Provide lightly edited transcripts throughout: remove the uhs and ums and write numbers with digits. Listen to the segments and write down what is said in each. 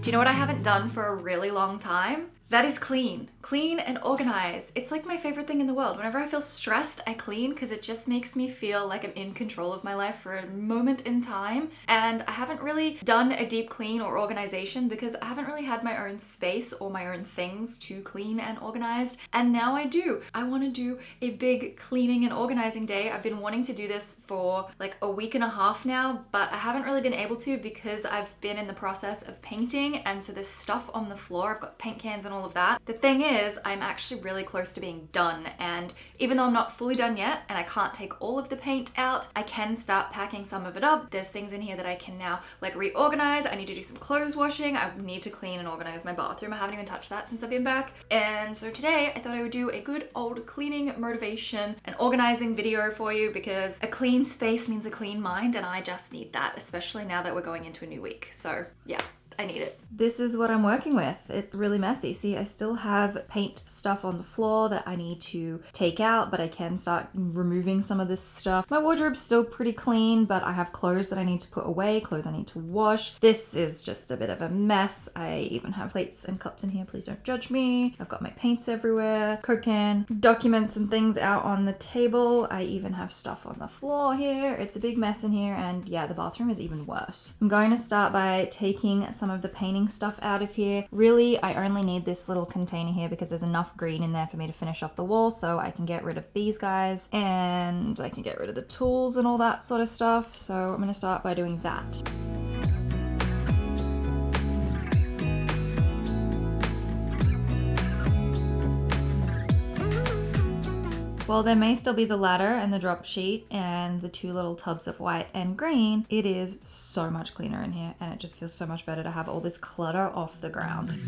Do you know what I haven't done for a really long time? That is clean. Clean and organize. It's like my favorite thing in the world. Whenever I feel stressed, I clean because it just makes me feel like I'm in control of my life for a moment in time. And I haven't really done a deep clean or organization because I haven't really had my own space or my own things to clean and organize. And now I do. I want to do a big cleaning and organizing day. I've been wanting to do this for like a week and a half now, but I haven't really been able to because I've been in the process of painting. And so there's stuff on the floor. I've got paint cans and all of that. The thing is, I'm actually really close to being done, and even though I'm not fully done yet and I can't take all of the paint out, I can start packing some of it up. There's things in here that I can now like reorganize. I need to do some clothes washing. I need to clean and organize my bathroom. I haven't even touched that since I've been back. And so today I thought I would do a good old cleaning motivation and organizing video for you because a clean space means a clean mind, and I just need that, especially now that we're going into a new week. So yeah, I need it. This is what I'm working with. It's really messy. See, I still have paint stuff on the floor that I need to take out, but I can start removing some of this stuff. My wardrobe's still pretty clean, but I have clothes that I need to put away, clothes I need to wash. This is just a bit of a mess. I even have plates and cups in here. Please don't judge me. I've got my paints everywhere, Coke can, documents and things out on the table. I even have stuff on the floor here. It's a big mess in here, and yeah, the bathroom is even worse. I'm going to start by taking some of the painting stuff out of here. Really, I only need this little container here because there's enough green in there for me to finish off the wall, so I can get rid of these guys and I can get rid of the tools and all that sort of stuff. So I'm going to start by doing that. While there may still be the ladder and the drop sheet and the two little tubs of white and green, it is so much cleaner in here, and it just feels so much better to have all this clutter off the ground.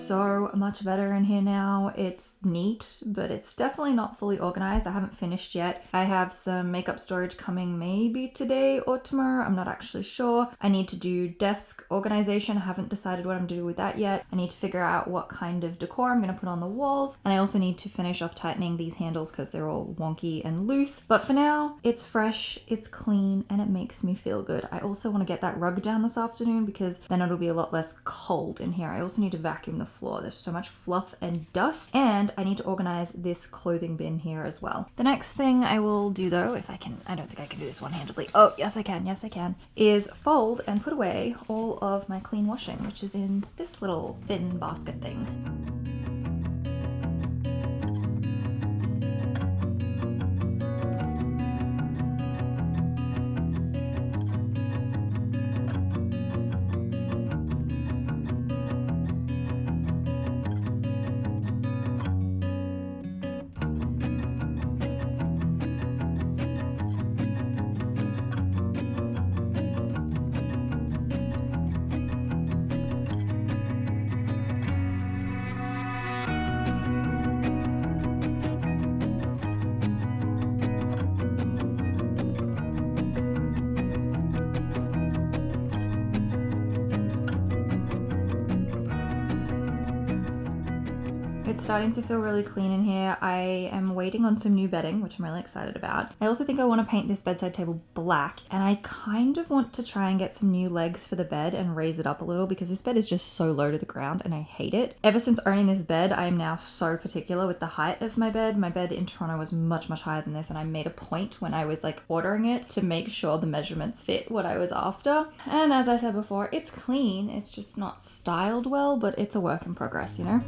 So much better in here now. It's neat, but it's definitely not fully organized. I haven't finished yet. I have some makeup storage coming maybe today or tomorrow. I'm not actually sure. I need to do desk organization. I haven't decided what I'm going to do with that yet. I need to figure out what kind of decor I'm going to put on the walls, and I also need to finish off tightening these handles because they're all wonky and loose. But for now, it's fresh, it's clean, and it makes me feel good. I also want to get that rug down this afternoon because then it'll be a lot less cold in here. I also need to vacuum the floor. There's so much fluff and dust, and I need to organize this clothing bin here as well. The next thing I will do though, if I can, I don't think I can do this one-handedly. Oh, yes I can, is fold and put away all of my clean washing, which is in this little bin basket thing. It's starting to feel really clean in here. I am waiting on some new bedding, which I'm really excited about. I also think I want to paint this bedside table black, and I kind of want to try and get some new legs for the bed and raise it up a little because this bed is just so low to the ground and I hate it. Ever since owning this bed, I am now so particular with the height of my bed. My bed in Toronto was much higher than this, and I made a point when I was like ordering it to make sure the measurements fit what I was after. And as I said before, it's clean. It's just not styled well, but it's a work in progress, you know?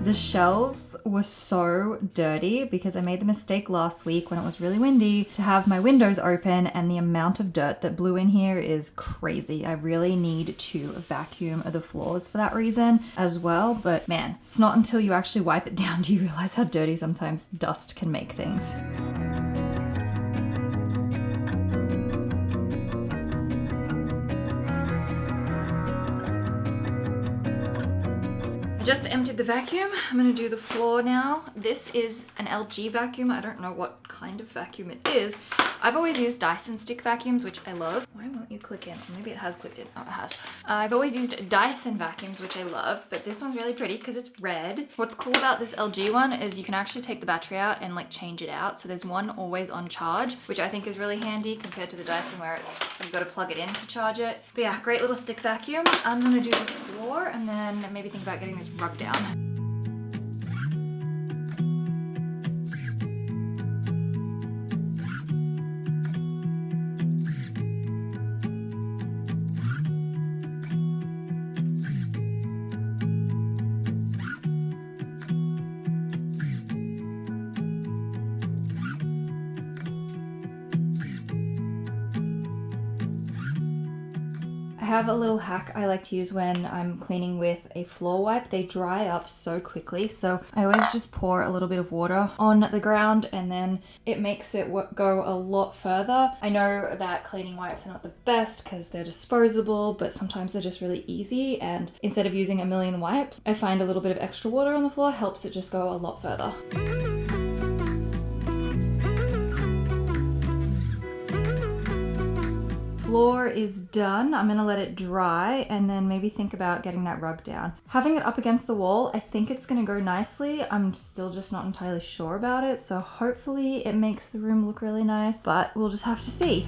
The shelves were so dirty because I made the mistake last week when it was really windy to have my windows open, and the amount of dirt that blew in here is crazy. I really need to vacuum the floors for that reason as well, but man, it's not until you actually wipe it down do you realize how dirty sometimes dust can make things. Just emptied the vacuum. I'm gonna do the floor now. This is an LG vacuum. I don't know what kind of vacuum it is. I've always used Dyson stick vacuums, which I love. Why won't you click in? Or maybe it has clicked in. Oh, it has. I've always used Dyson vacuums, which I love, but this one's really pretty because it's red. What's cool about this LG one is you can actually take the battery out and like change it out. So there's one always on charge, which I think is really handy compared to the Dyson where you've got to plug it in to charge it. But yeah, great little stick vacuum. I'm gonna do the floor and then maybe think about getting this rug down. I have a little hack I like to use when I'm cleaning with a floor wipe. They dry up so quickly, so I always just pour a little bit of water on the ground and then it makes it go a lot further. I know that cleaning wipes are not the best because they're disposable, but sometimes they're just really easy, and instead of using a million wipes, I find a little bit of extra water on the floor helps it just go a lot further. Floor is done. I'm gonna let it dry and then maybe think about getting that rug down. Having it up against the wall, I think it's gonna go nicely. I'm still just not entirely sure about it, so hopefully it makes the room look really nice, but we'll just have to see.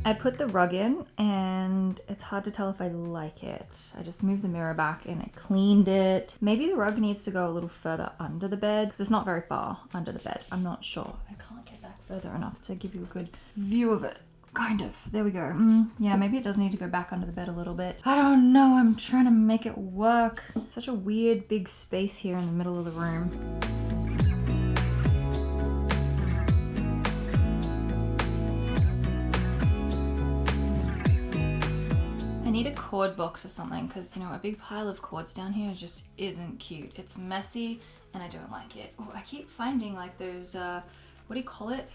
I put the rug in and it's hard to tell if I like it. I just moved the mirror back and I cleaned it. Maybe the rug needs to go a little further under the bed because it's not very far under the bed. I'm not sure. I can't get back further enough to give you a good view of it. Kind of. There we go. Yeah, maybe it does need to go back under the bed a little bit. I don't know. I'm trying to make it work. Such a weird big space here in the middle of the room. I need a cord box or something because, you know, a big pile of cords down here just isn't cute. It's messy and I don't like it. Oh, I keep finding like those, what do you call it?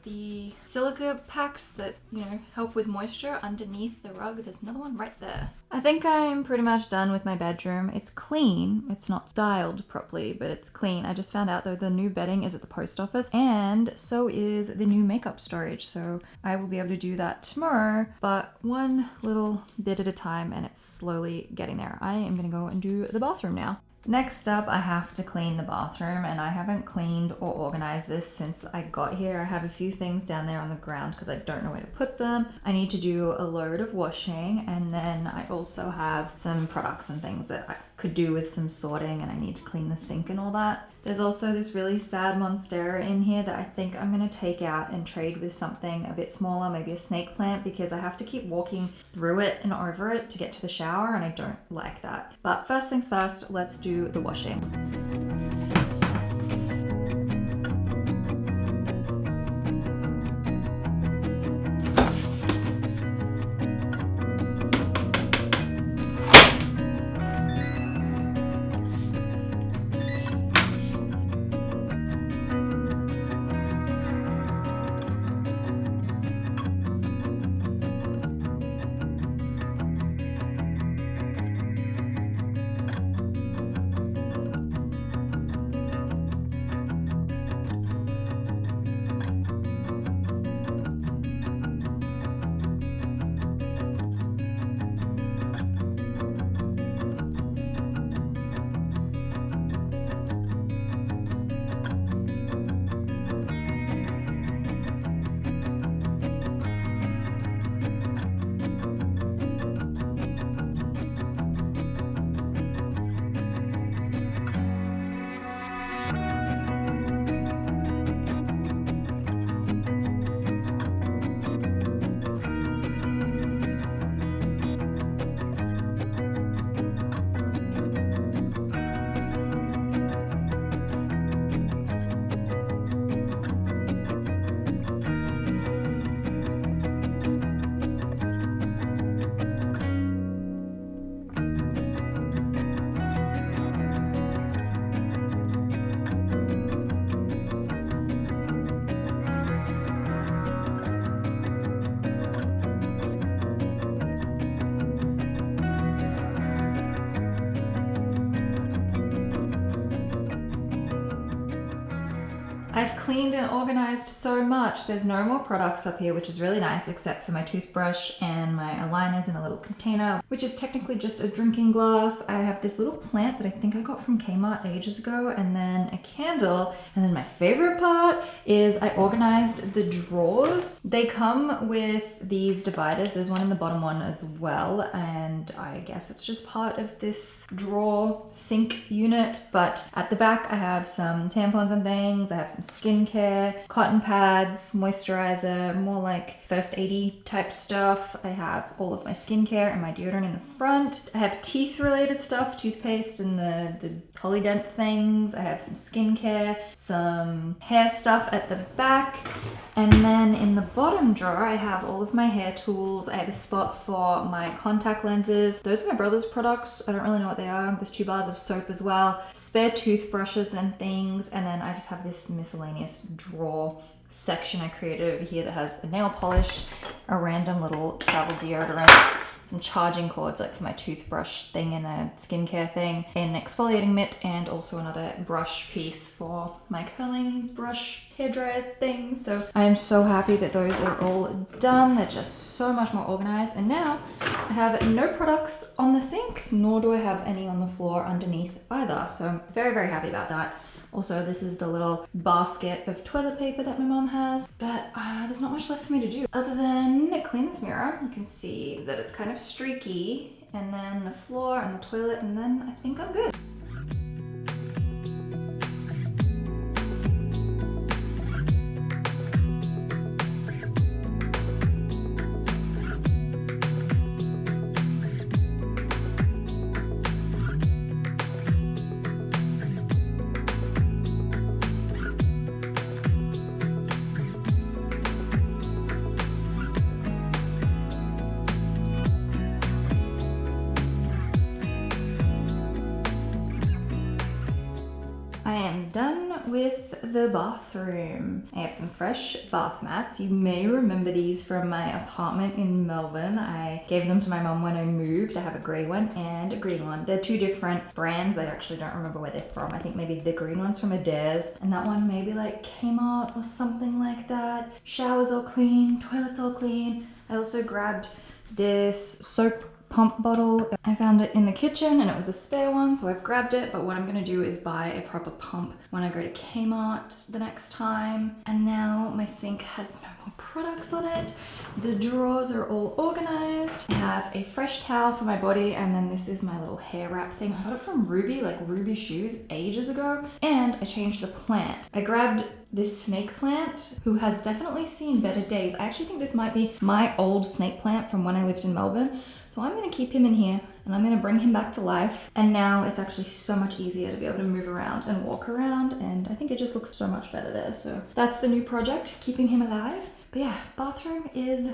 The silica packs that, you know, help with moisture underneath the rug. There's another one right there. I think I'm pretty much done with my bedroom. It's clean. It's not styled properly, but it's clean. I just found out though the new bedding is at the post office and so is the new makeup storage. So I will be able to do that tomorrow, but one little bit at a time and it's slowly getting there. I am gonna go and do the bathroom now. Next up, I have to clean the bathroom, and I haven't cleaned or organized this since I got here. I have a few things down there on the ground because I don't know where to put them. I need to do a load of washing, and then I also have some products and things that I could do with some sorting, and I need to clean the sink and all that. There's also this really sad monstera in here that I think I'm gonna take out and trade with something a bit smaller, maybe a snake plant, because I have to keep walking through it and over it to get to the shower, and I don't like that. But first things first, let's do the washing. I've cleaned and organized so much. There's no more products up here, which is really nice, except for my toothbrush and my aligners in a little container, which is technically just a drinking glass. I have this little plant that I think I got from Kmart ages ago, and then a candle. And then my favorite part is I organized the drawers. They come with these dividers. There's one in the bottom one as well, and I guess it's just part of this drawer sink unit. But at the back I have some tampons and things. I have some skincare, cotton pads, moisturizer, more like first aidy type stuff. I have all of my skincare and my deodorant in the front. I have teeth related stuff, toothpaste and the Polydent things. I have some skincare, some hair stuff at the back, and then in the bottom drawer I have all of my hair tools. I have a spot for my contact lenses. Those are my brother's products. I don't really know what they are. There's 2 bars of soap as well, spare toothbrushes and things, and then I just have this miscellaneous drawer section I created over here that has a nail polish, a random little travel deodorant, some charging cords like for my toothbrush thing and a skincare thing, an exfoliating mitt, and also another brush piece for my curling brush hairdryer thing. So I am so happy that those are all done. They're just so much more organized, and now I have no products on the sink, nor do I have any on the floor underneath either. So I'm very, very happy about that. Also, this is the little basket of toilet paper that my mom has, but there's not much left for me to do other than clean this mirror. You can see that it's kind of streaky, and then the floor and the toilet, and then I think I'm good. I am done with the bathroom. I have some fresh bath mats. You may remember these from my apartment in Melbourne. I gave them to my mum when I moved. I have a grey one and a green one. They're 2 different brands. I actually don't remember where they're from. I think maybe the green one's from Adairs and that one maybe like Kmart or something like that. Shower's all clean, toilet's all clean. I also grabbed this soap pump bottle. I found it in the kitchen and it was a spare one, so I've grabbed it, but what I'm gonna do is buy a proper pump when I go to Kmart the next time. And now my sink has no more products on it. The drawers are all organized. I have a fresh towel for my body, and then this is my little hair wrap thing. I got it from Ruby, like Ruby Shoes ages ago, and I changed the plant. I grabbed this snake plant, who has definitely seen better days. I actually think this might be my old snake plant from when I lived in Melbourne. So I'm gonna keep him in here and I'm gonna bring him back to life. And now it's actually so much easier to be able to move around and walk around, and I think it just looks so much better there. So that's the new project, keeping him alive. But yeah, bathroom is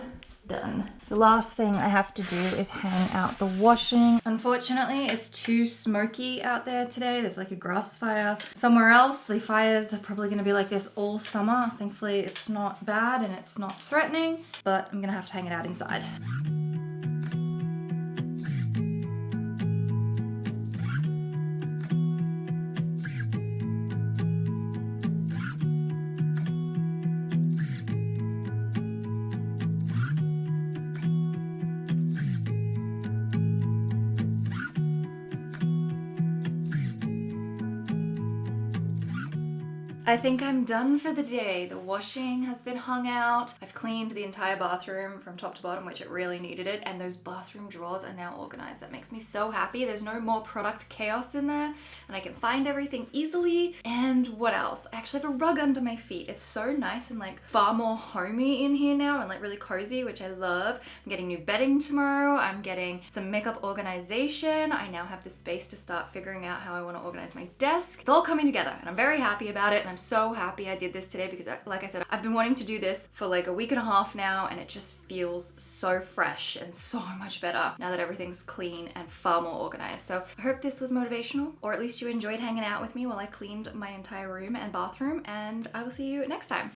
done. The last thing I have to do is hang out the washing. Unfortunately, it's too smoky out there today. There's like a grass fire somewhere else. The fires are probably gonna be like this all summer. Thankfully, it's not bad and it's not threatening, but I'm gonna have to hang it out inside. I think I'm done for the day. The washing has been hung out. I've cleaned the entire bathroom from top to bottom, which it really needed it. And those bathroom drawers are now organized. That makes me so happy. There's no more product chaos in there and I can find everything easily. And what else? I actually have a rug under my feet. It's so nice and like far more homey in here now and like really cozy, which I love. I'm getting new bedding tomorrow. I'm getting some makeup organization. I now have the space to start figuring out how I want to organize my desk. It's all coming together and I'm very happy about it. And I'm so happy I did this today because like I said, I've been wanting to do this for like a week and a half now and it just feels so fresh and so much better now that everything's clean and far more organized. So I hope this was motivational, or at least you enjoyed hanging out with me while I cleaned my entire room and bathroom, and I will see you next time.